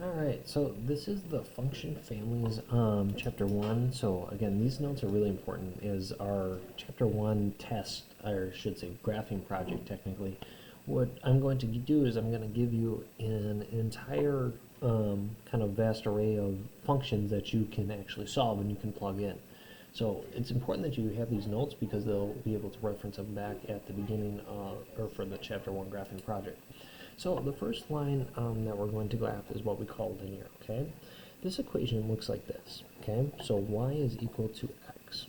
Alright, so this is the function families, chapter 1. So again, these notes are really important as our chapter 1 test, or I should say graphing project technically. What I'm going to do is I'm going to give you an entire kind of vast array of functions that you can actually solve and you can plug in. So it's important that you have these notes because they'll be able to reference them back at the beginning or for the chapter 1 graphing project. So the first line that we're going to graph is what we call linear, okay? This equation looks like this, okay? So y is equal to x.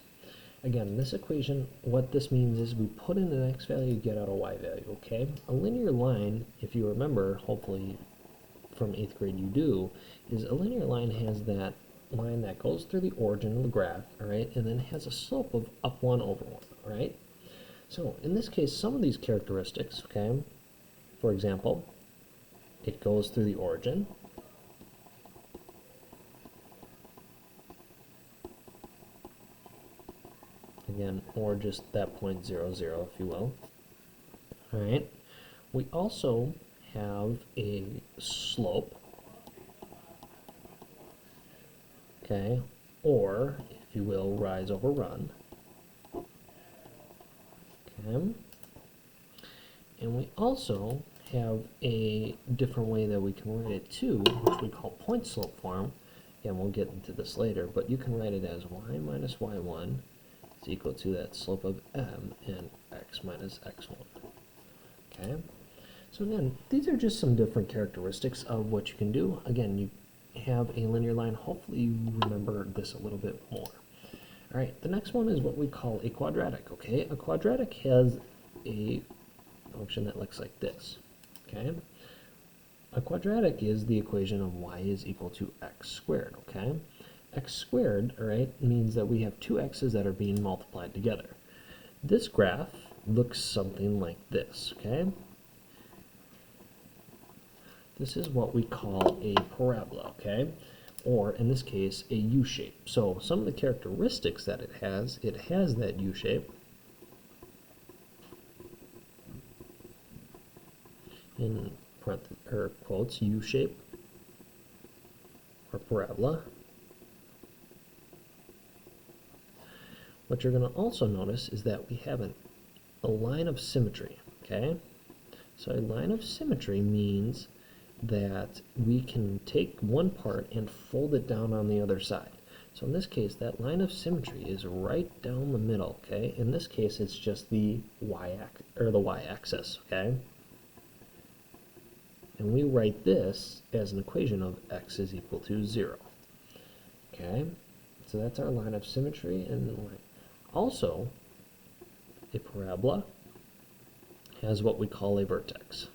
Again, this equation, what this means is we put in an x value, get out a y value, okay? A linear line, if you remember, hopefully from 8th grade you do, is a linear line has that line that goes through the origin of the graph, all right? And then has a slope of up 1 over 1, all right? So in this case, some of these characteristics, okay? For example, it goes through the origin. Again, or just that point 0, 0, if you will. All right. We also have a slope, okay, or, if you will, rise over run. Okay. And we also have a different way that we can write it too, which we call point slope form. Again, we'll get into this later, but you can write it as y minus y1 is equal to that slope of m and x minus x1. Okay? So again, these are just some different characteristics of what you can do. Again, you have a linear line. Hopefully you remember this a little bit more. All right, the next one is what we call a quadratic, okay? A quadratic has a function that looks like this, okay? A quadratic is the equation of y is equal to x squared, okay? X squared, all right, means that we have two x's that are being multiplied together. This graph looks something like this, okay? This is what we call a parabola, okay? Or, in this case, a U-shape. So, some of the characteristics that it has that U-shape. In quotes, U-shape, or parabola. What you're going to also notice is that we have a line of symmetry, okay? So a line of symmetry means that we can take one part and fold it down on the other side. So in this case, that line of symmetry is right down the middle, okay? In this case, it's just the y-axis, okay? And we write this as an equation of x is equal to 0. Okay, so that's our line of symmetry. And also, a parabola has what we call a vertex.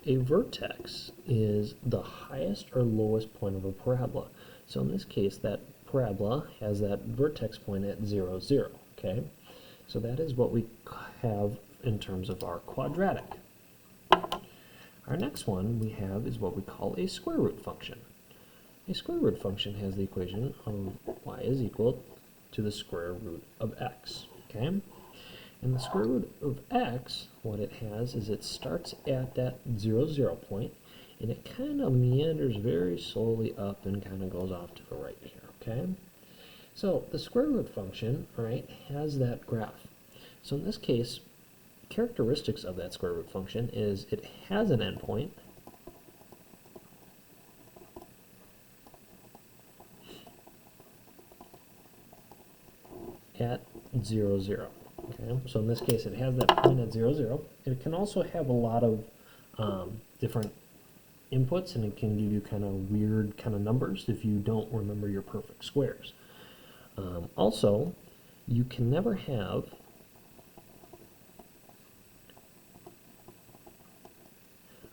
A vertex is the highest or lowest point of a parabola. So in this case, that parabola has that vertex point at 0, 0. Okay, so that is what we have in terms of our quadratic. Our next one we have is what we call a square root function. A square root function has the equation of y is equal to the square root of x. Okay? And the square root of x, what it has is it starts at that 0, 0 point, and it kind of meanders very slowly up and kind of goes off to the right here. Okay? So the square root function, all right, has that graph. So in this case, characteristics of that square root function is it has an endpoint, at 0, 0. Okay, so in this case, it has that point at 0, 0. It can also have a lot of different inputs, and it can give you kind of weird kind of numbers if you don't remember your perfect squares. Also, you can never have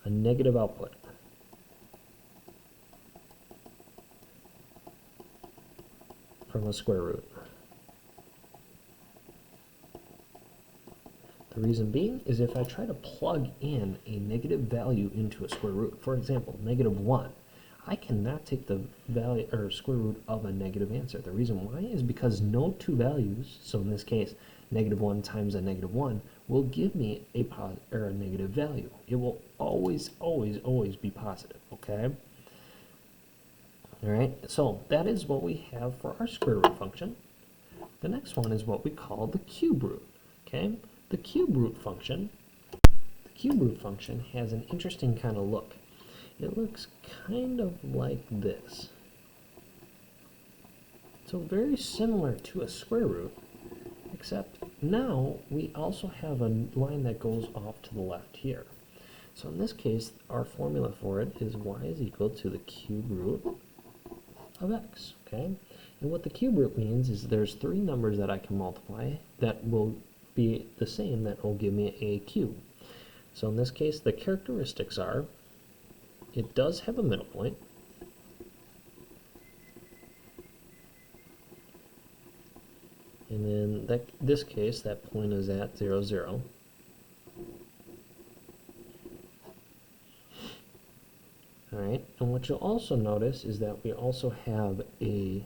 a negative output. From a square root. The reason being is if I try to plug in a negative value into a square root, for example, -1, I cannot take the value or square root of a negative answer. The reason why is because no two values, so in this case, -1 times a -1, will give me a positive or a negative value. It will always, always, always be positive, okay? All right, so that is what we have for our square root function. The next one is what we call the cube root, okay? The cube root function has an interesting kind of look. It looks kind of like this. So very similar to a square root, except now we also have a line that goes off to the left here. So in this case, our formula for it is y is equal to the cube root of x, okay? And what the cube root means is there's three numbers that I can multiply that will be the same, that will give me a cube. So in this case, the characteristics are, it does have a middle point, and in this case, that point is at 0, 0. All right, and what you'll also notice is that we also have a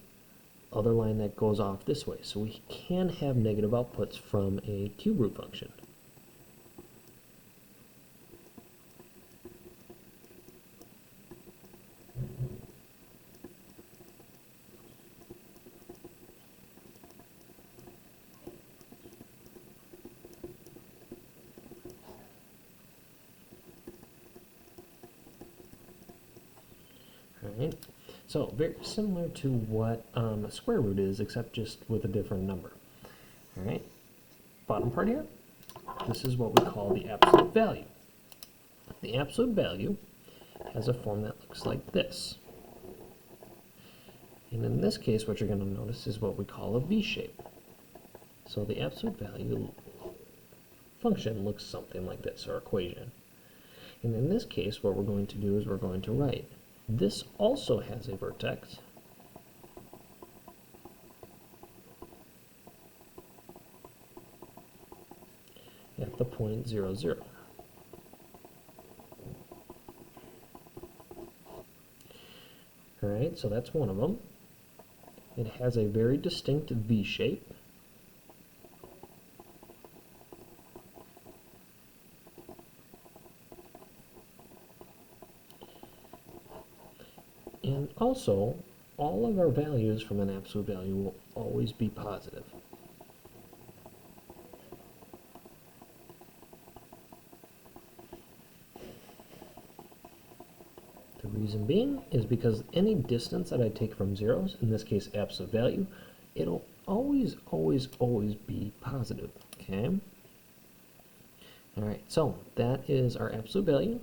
other line that goes off this way. So we can have negative outputs from a cube root function. Right? So very similar to what a square root is, except just with a different number. All right, bottom part here, this is what we call the absolute value. The absolute value has a form that looks like this. And in this case, what you're going to notice is what we call a V shape. So the absolute value function looks something like this, or equation. And in this case, what we're going to do is we're going to write, this also has a vertex, at the point 0, 0. All right, so that's one of them. It has a very distinct V shape. And also, all of our values from an absolute value will always be positive. The reason being is because any distance that I take from zeros, in this case absolute value, it'll always, always, always be positive, okay? All right, so that is our absolute value.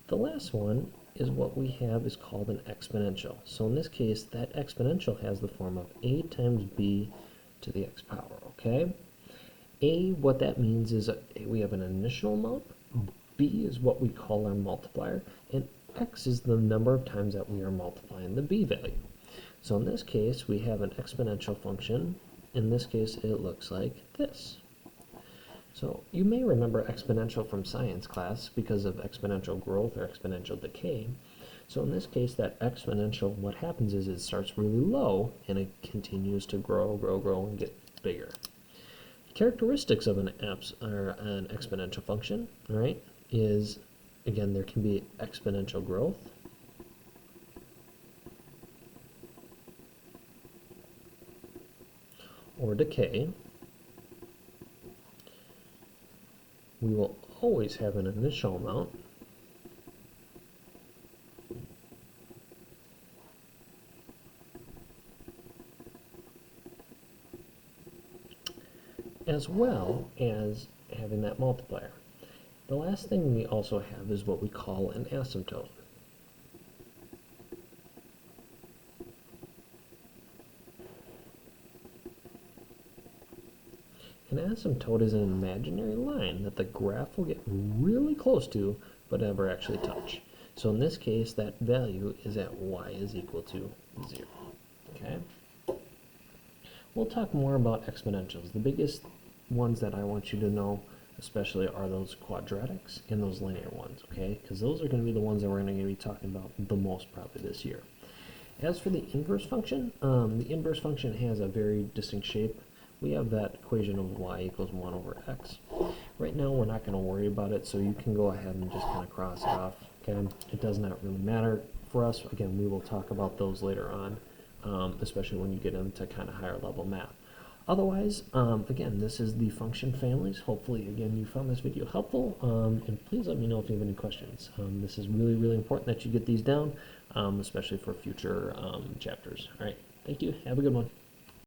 The last one is what we have is called an exponential. So in this case, that exponential has the form of a times b to the x power, okay? A, what that means is we have an initial amount, b is what we call our multiplier, and x is the number of times that we are multiplying the b value. So in this case, we have an exponential function. In this case, it looks like this. So you may remember exponential from science class because of exponential growth or exponential decay. So in this case, that exponential, what happens is it starts really low and it continues to grow, grow, grow, and get bigger. Characteristics of an exponential function, right, is, again, there can be exponential growth, or decay. We will always have an initial amount, as well as having that multiplier. The last thing we also have is what we call an asymptote. An asymptote is an imaginary line that the graph will get really close to, but never actually touch. So in this case, that value is at y is equal to 0. Okay? We'll talk more about exponentials. The biggest ones that I want you to know, especially, are those quadratics and those linear ones, okay? Because those are going to be the ones that we're going to be talking about the most probably this year. As for the inverse function has a very distinct shape. We have that equation of y equals 1 over x. Right now, we're not going to worry about it, so you can go ahead and just kind of cross it off. Okay, it does not really matter for us. Again, we will talk about those later on, especially when you get into kind of higher level math. Otherwise, again, this is the function families. Hopefully, again, you found this video helpful, and please let me know if you have any questions. This is really, really important that you get these down, especially for future chapters. All right, thank you. Have a good one.